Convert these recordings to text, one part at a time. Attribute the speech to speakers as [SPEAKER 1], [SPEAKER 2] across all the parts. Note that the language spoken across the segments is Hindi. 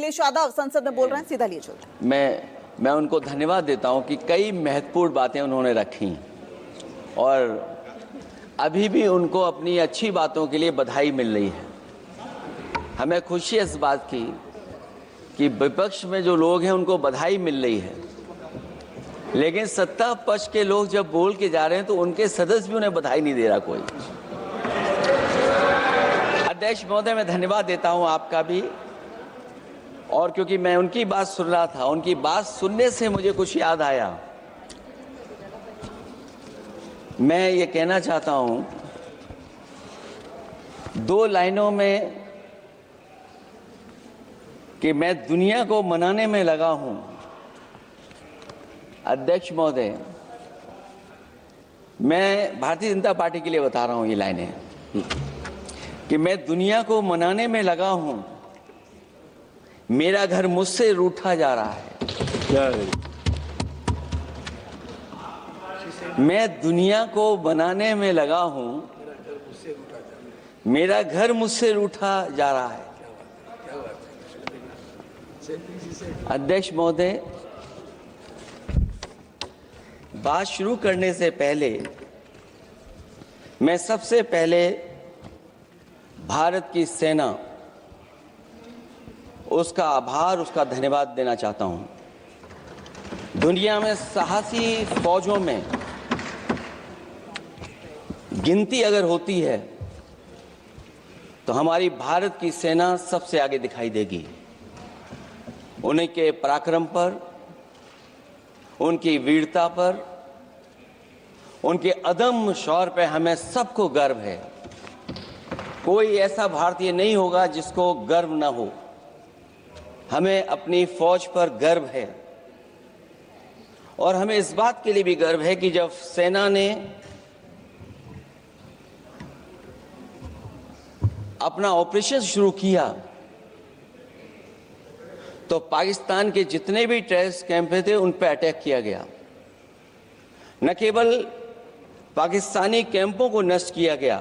[SPEAKER 1] अखिलेश यादव संसद में बोल रहे हैं, सीधा लिए चलते।
[SPEAKER 2] मैं उनको धन्यवाद देता हूं कि कई महत्वपूर्ण बातें उन्होंने रखी और अभी भी उनको अपनी अच्छी बातों के लिए बधाई मिल रही है। हमें खुशी है इस बात की कि विपक्ष में जो लोग हैं उनको बधाई मिल रही है, लेकिन सत्ता पक्ष के लोग जब बोल के जा रहे हैं तो उनके सदस्य भी उन्हें बधाई नहीं दे रहा कोई। अध्यक्ष महोदय, मैं धन्यवाद देता हूं आपका भी, और क्योंकि मैं उनकी बात सुन रहा था, उनकी बात सुनने से मुझे कुछ याद आया। मैं ये कहना चाहता हूं 2 लाइनों में कि मैं दुनिया को मनाने में लगा हूं। अध्यक्ष महोदय, मैं भारतीय जनता पार्टी के लिए बता रहा हूं ये लाइनें कि मैं दुनिया को मनाने में लगा हूं, मेरा घर मुझसे रूठा जा रहा है। मैं दुनिया को बनाने में लगा हूं, मेरा घर मुझसे रूठा जा रहा है। अध्यक्ष महोदय, बात शुरू करने से पहले मैं सबसे पहले भारत की सेना, उसका आभार, उसका धन्यवाद देना चाहता हूं। दुनिया में साहसी फौजों में गिनती अगर होती है तो हमारी भारत की सेना सबसे आगे दिखाई देगी। उन्हीं के पराक्रम पर, उनकी वीरता पर, उनके अदम्य शौर्य पर हमें सबको गर्व है। कोई ऐसा भारतीय नहीं होगा जिसको गर्व न हो। हमें अपनी फौज पर गर्व है और हमें इस बात के लिए भी गर्व है कि जब सेना ने अपना ऑपरेशन शुरू किया तो पाकिस्तान के जितने भी टेररिस्ट कैंप थे उन पर अटैक किया गया। न केवल पाकिस्तानी कैंपों को नष्ट किया गया,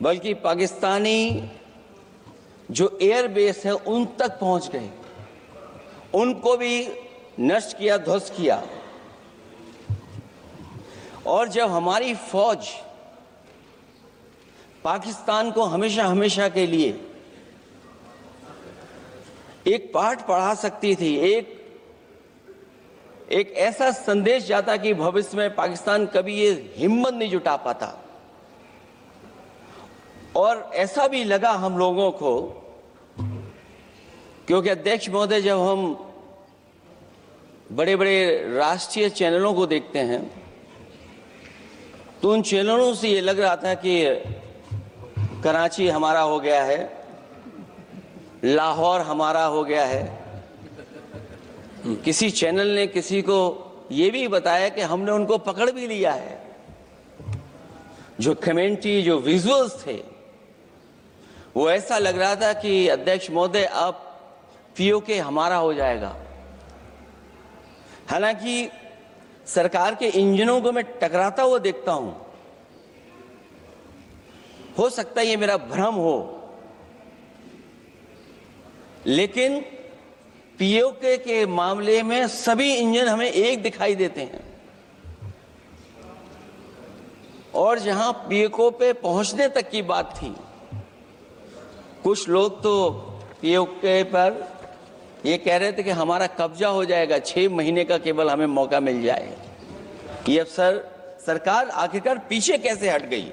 [SPEAKER 2] बल्कि पाकिस्तानी जो एयर बेस है उन तक पहुंच गए, उनको भी नष्ट किया, ध्वस्त किया। और जब हमारी फौज पाकिस्तान को हमेशा हमेशा के लिए एक पाठ पढ़ा सकती थी, एक ऐसा संदेश जाता कि भविष्य में पाकिस्तान कभी ये हिम्मत नहीं जुटा पाता, और ऐसा भी लगा हम लोगों को, क्योंकि अध्यक्ष महोदय, जब हम बड़े बड़े राष्ट्रीय चैनलों को देखते हैं तो उन चैनलों से ये लग रहा था कि कराची हमारा हो गया है, लाहौर हमारा हो गया है। किसी चैनल ने किसी को ये भी बताया कि हमने उनको पकड़ भी लिया है। जो कमेंट्री, जो विजुअल्स थे, वो ऐसा लग रहा था कि अध्यक्ष महोदय अब पीओके हमारा हो जाएगा। हालांकि सरकार के इंजनों को मैं टकराता हुआ देखता हूं। हो सकता है ये मेरा भ्रम हो, लेकिन पीओके के मामले में सभी इंजन हमें एक दिखाई देते हैं, और जहां पीओके पे पहुंचने तक की बात थी, कुछ लोग तो पीओके पर ये कह रहे थे कि हमारा कब्जा हो जाएगा, 6 महीने का केवल हमें मौका मिल जाए। ये अफसर सरकार आखिरकार पीछे कैसे हट गई,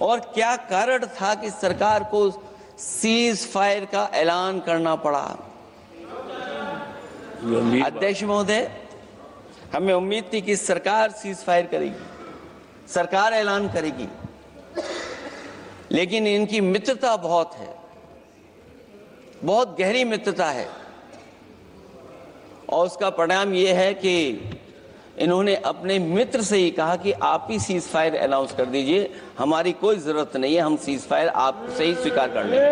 [SPEAKER 2] और क्या कारण था कि सरकार को सीज फायर का ऐलान करना पड़ा? अध्यक्ष महोदय, हमें उम्मीद थी कि सरकार सीज फायर करेगी, सरकार ऐलान करेगी, लेकिन इनकी मित्रता बहुत है, बहुत गहरी मित्रता है, और उसका परिणाम यह है कि इन्होंने अपने मित्र से ही कहा कि आप ही सीज फायर अनाउंस कर दीजिए, हमारी कोई जरूरत नहीं है, हम सीज फायर आपसे ही स्वीकार कर लेंगे।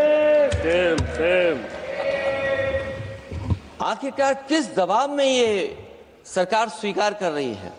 [SPEAKER 2] आखिरकार किस दबाव में ये सरकार स्वीकार कर रही है?